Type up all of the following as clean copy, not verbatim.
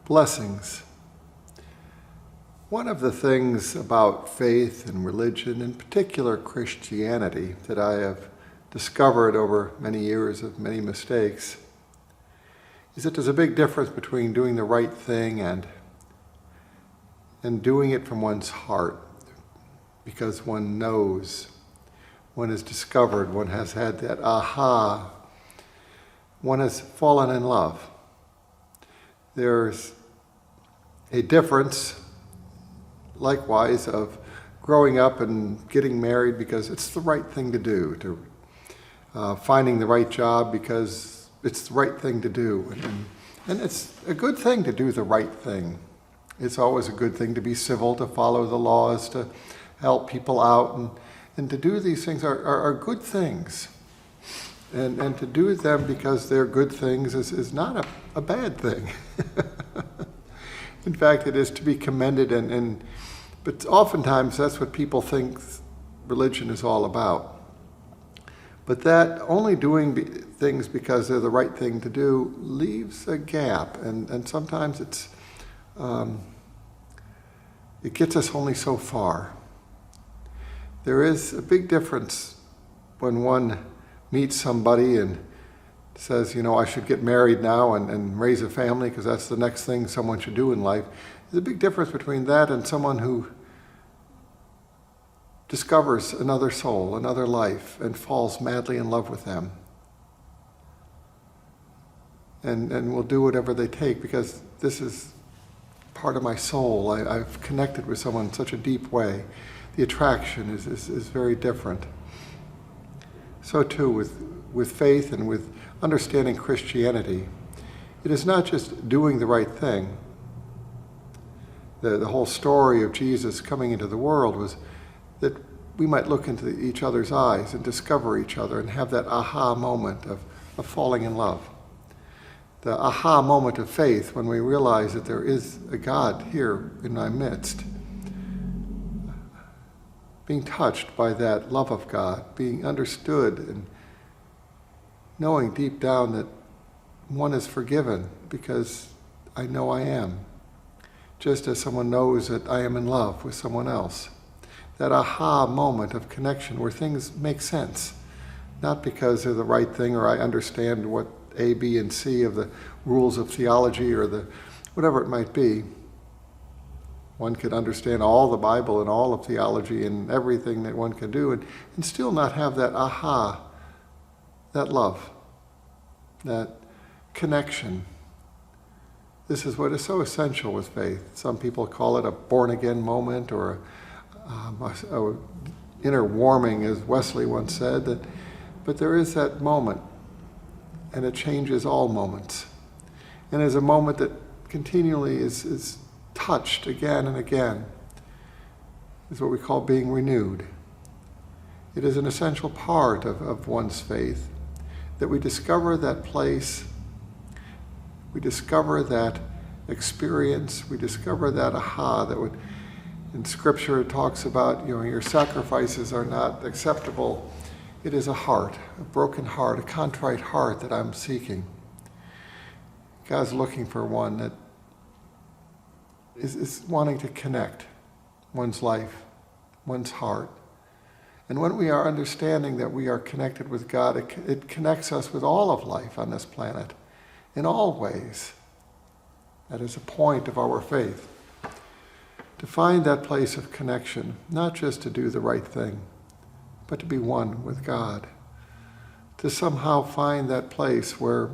Blessings. One of the things about faith and religion, in particular Christianity, that I have discovered over many years of many mistakes, is that there's a big difference between doing the right thing and doing it from one's heart, because one knows, one has discovered, one has had that aha, one has fallen in love. There's a difference, likewise, of growing up and getting married because it's the right thing to do, to finding the right job because it's the right thing to do. And it's a good thing to do the right thing. It's always a good thing to be civil, to follow the laws, to help people out, and to do these things are good things. And to do them because they're good things is not a bad thing. In fact, it is to be commended, but oftentimes that's what people think religion is all about. But that only doing things because they're the right thing to do leaves a gap, and sometimes it gets us only so far. There is a big difference when one meets somebody and says, I should get married now and raise a family because that's the next thing someone should do in life. There's a big difference between that and someone who discovers another soul, another life, and falls madly in love with them. And will do whatever they take because this is part of my soul. I've connected with someone in such a deep way. The attraction is very different. So too with faith and with understanding Christianity. It is not just doing the right thing. The whole story of Jesus coming into the world was that we might look into each other's eyes and discover each other and have that aha moment of falling in love. The aha moment of faith when we realize that there is a God here in our midst. Being touched by that love of God, being understood and knowing deep down that one is forgiven because I know I am. Just as someone knows that I am in love with someone else. That aha moment of connection where things make sense. Not because they're the right thing or I understand what A, B, and C of the rules of theology or the whatever it might be. One could understand all the Bible and all of theology and everything that one can do and still not have that aha, that love, that connection. This is what is so essential with faith. Some people call it a born-again moment or a inner warming, as Wesley once said. But there is that moment, and it changes all moments. And is a moment that continually is touched again and again, is what we call being renewed. It is an essential part of one's faith, that we discover that place, we discover that experience, we discover that aha that would, in Scripture it talks about, your sacrifices are not acceptable. It is a heart, a broken heart, a contrite heart that I'm seeking. God's looking for one that is wanting to connect one's life, one's heart. And when we are understanding that we are connected with God, it connects us with all of life on this planet, in all ways. That is a point of our faith. To find that place of connection, not just to do the right thing, but to be one with God. To somehow find that place where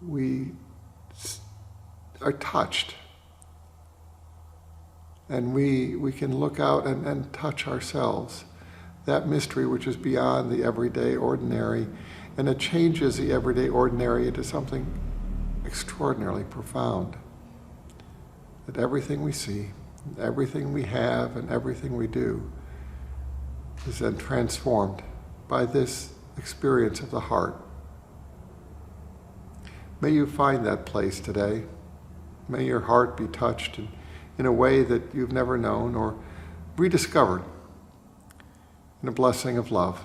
we are touched and we can look out and touch ourselves. That mystery which is beyond the everyday ordinary, and it changes the everyday ordinary into something extraordinarily profound. That everything we see, everything we have, and everything we do is then transformed by this experience of the heart. May you find that place today. May your heart be touched in a way that you've never known or rediscovered in a blessing of love.